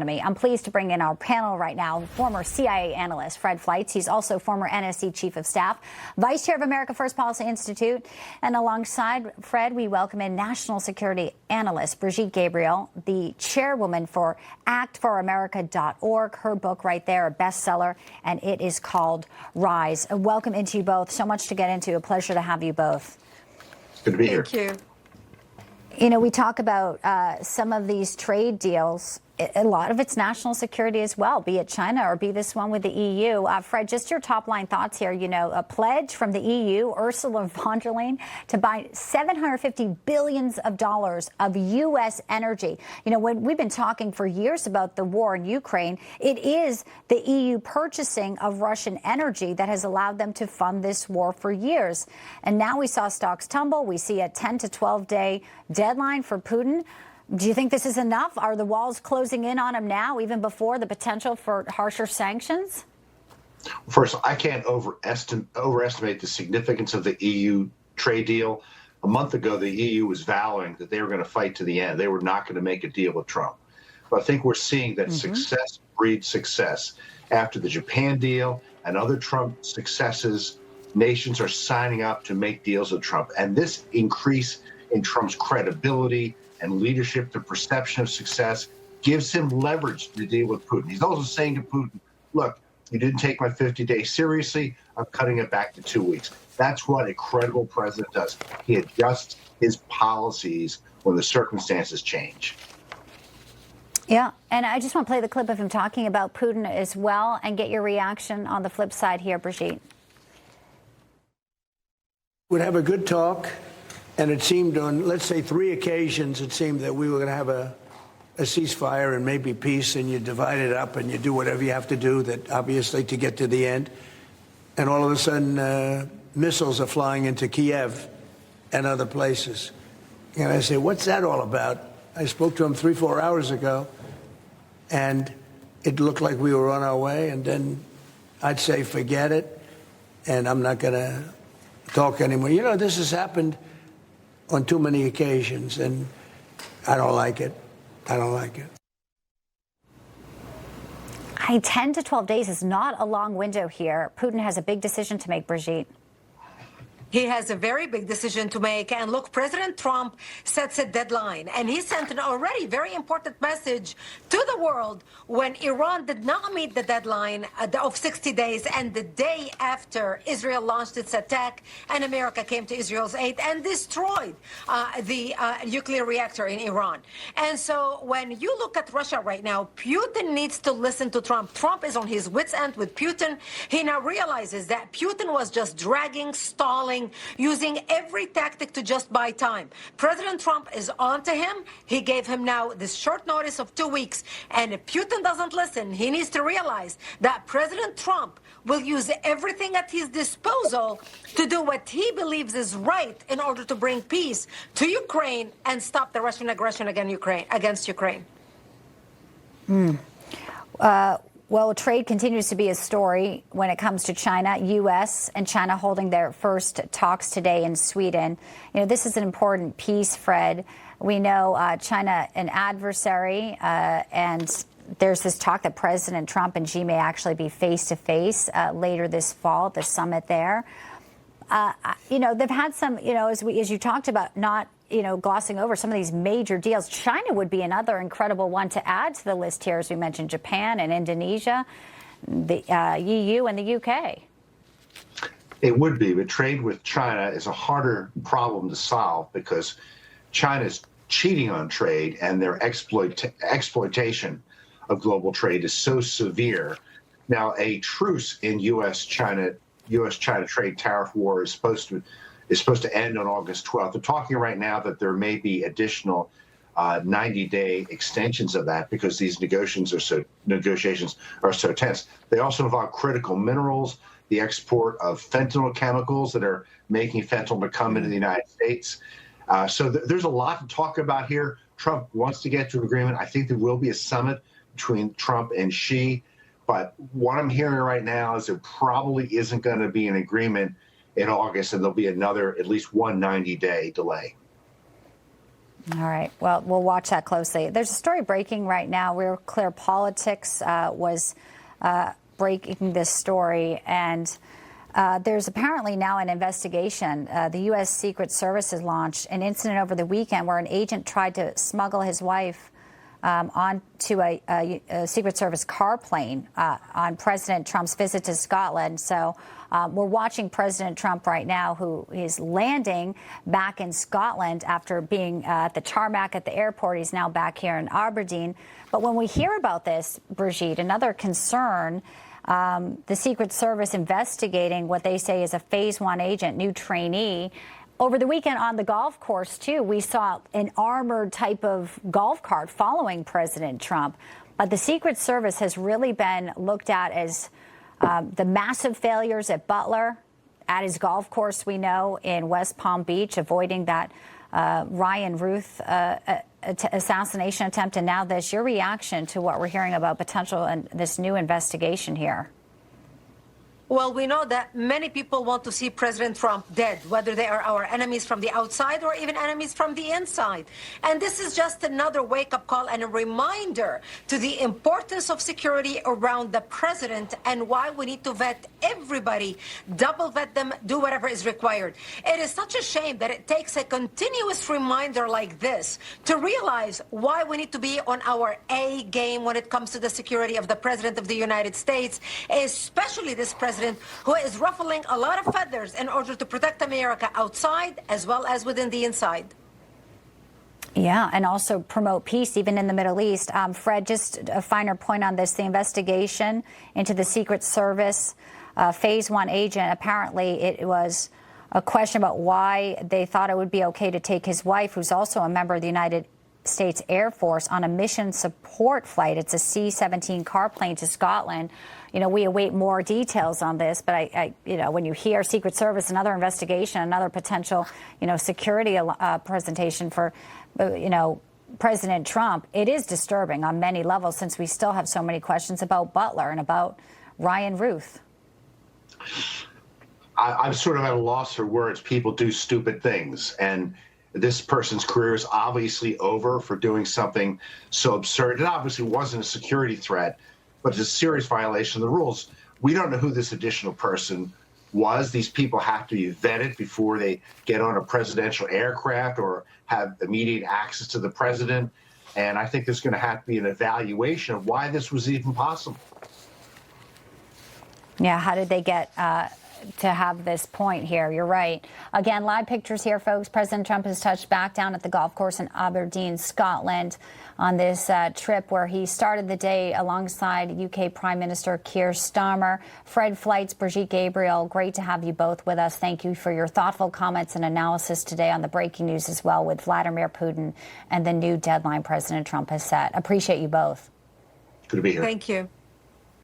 I'm pleased to bring in our panel right now, former CIA analyst Fred Fleitz. He's also former NSC Chief of Staff, Vice Chair of America First Policy Institute. And alongside Fred, we welcome in national security analyst Brigitte Gabriel, the chairwoman for actforamerica.org. Her book right there, a bestseller, and it is called Rise. Welcome into you both. So much to get into. A pleasure to have you both. It's good to be here. Thank you. You know, we talk about some of these trade deals. A lot of it's national security as well, be it China or be this one with the EU. Fred, just your top line thoughts here. You know, a pledge from the EU, Ursula von der Leyen, to buy $750 billion of U.S. energy. You know, when we've been talking for years about the war in Ukraine, it is the EU purchasing of Russian energy that has allowed them to fund this war for years. And now we saw stocks tumble. We see a 10 to 12 day deadline for Putin. Do you think this is enough? Are the walls closing in on him now, even before the potential for harsher sanctions? First, I can't overestimate the significance of the EU trade deal. A month ago, the EU was vowing that they were going to fight to the end. They were not going to make a deal with Trump. But I think we're seeing that success breeds success. After the Japan deal and other Trump successes, nations are signing up to make deals with Trump. And this increase in Trump's credibility and leadership, the perception of success, gives him leverage to deal with Putin. He's also saying to Putin, look, you didn't take my 50 days seriously. I'm cutting it back to 2 weeks. That's what a credible president does. He adjusts his policies when the circumstances change. Yeah, and I just want to play the clip of him talking about Putin as well and get your reaction on the flip side here, Brigitte. Would have a good talk. And it seemed on, let's say, 3 occasions, it seemed that we were going to have a ceasefire and maybe peace, and you divide it up and you do whatever you have to do, that obviously to get to the end. And all of a sudden, missiles are flying into Kiev and other places. And I say, what's that all about? I spoke to him 3-4 hours ago, and it looked like we were on our way. And then I'd say, forget it, and I'm not going to talk anymore. You know, this has happened on too many occasions, and I don't like it. I don't like it. 10 to 12 days is not a long window here. Putin has a big decision to make, Brigitte. He has a very big decision to make. And look, President Trump sets a deadline. And he sent an already very important message to the world when Iran did not meet the deadline of 60 days. And the day after Israel launched its attack, and America came to Israel's aid and destroyed the nuclear reactor in Iran. And so when you look at Russia right now, Putin needs to listen to Trump. Trump is on his wits' end with Putin. He now realizes that Putin was just dragging, stalling, using every tactic to just buy time. President Trump is on to him. He gave him now this short notice of 2 weeks. And if Putin doesn't listen, he needs to realize that President Trump will use everything at his disposal to do what he believes is right in order to bring peace to Ukraine and stop the Russian aggression against Ukraine. Well, trade continues to be a story when it comes to China. U.S. and China holding their first talks today in Sweden. You know, this is an important piece, Fred. We know China an adversary, and there's this talk that President Trump and Xi may actually be face-to-face later this fall at the summit there. You know, they've had some, you know, as you talked about, not glossing over some of these major deals. China would be another incredible one to add to the list here, as we mentioned, Japan and Indonesia, the EU and the UK. It would be, but trade with China is a harder problem to solve because China's cheating on trade and their exploitation of global trade is so severe. Now, a truce in U.S.-China trade tariff war is supposed to end on August 12th. They're talking right now that there may be additional 90-day extensions of that because these negotiations are so tense. They also involve critical minerals, the export of fentanyl chemicals that are making fentanyl to come into the United States. So there's a lot to talk about here. Trump wants to get to an agreement. I think there will be a summit between Trump and Xi. But what I'm hearing right now is there probably isn't going to be an agreement in August, and there'll be at least one 90-day delay. All right. Well, we'll watch that closely. There's a story breaking right now. Real Clear Politics was breaking this story, and there's apparently now an investigation. The U.S. Secret Service has launched an incident over the weekend where an agent tried to smuggle his wife onto a Secret Service car plane on President Trump's visit to Scotland. So we're watching President Trump right now, who is landing back in Scotland after being at the tarmac at the airport. He's now back here in Aberdeen. But when we hear about this, Brigitte, another concern, the Secret Service investigating what they say is a Phase 1 agent, new trainee. Over the weekend on the golf course, too, we saw an armored type of golf cart following President Trump. But the Secret Service has really been looked at as the massive failures at Butler, at his golf course, we know, in West Palm Beach, avoiding that Ryan Ruth assassination attempt, and now this. Your reaction to what we're hearing about potential and this new investigation here? Well, we know that many people want to see President Trump dead, whether they are our enemies from the outside or even enemies from the inside. And this is just another wake-up call and a reminder to the importance of security around the president and why we need to vet everybody, double vet them, do whatever is required. It is such a shame that it takes a continuous reminder like this to realize why we need to be on our A game when it comes to the security of the President of the United States, especially this president who is ruffling a lot of feathers in order to protect America outside as well as within the inside. Yeah, and also promote peace even in the Middle East. Fred, just a finer point on this, the investigation into the Secret Service Phase 1 agent, apparently it was a question about why they thought it would be okay to take his wife, who's also a member of the United States Air Force, on a mission support flight. It's a C-17 car plane to Scotland. You know, we await more details on this, but you know, when you hear Secret Service, another investigation, another potential, you know, security presentation for, you know, President Trump, it is disturbing on many levels, since we still have so many questions about Butler and about Ryan Ruth. I'm sort of at a loss for words. People do stupid things, and this person's career is obviously over for doing something so absurd. It obviously wasn't a security threat, but it's a serious violation of the rules. We don't know who this additional person was. These people have to be vetted before they get on a presidential aircraft or have immediate access to the president. And I think there's going to have to be an evaluation of why this was even possible. Yeah, how did they get to have this point here? You're right. Again, live pictures here, folks. President Trump has touched back down at the golf course in Aberdeen, Scotland, on this trip where he started the day alongside UK Prime Minister Keir Starmer. Fred Fleitz, Brigitte Gabriel, great to have you both with us. Thank you for your thoughtful comments and analysis today on the breaking news as well, with Vladimir Putin and the new deadline President Trump has set. Appreciate you both. Good to be here. Thank you.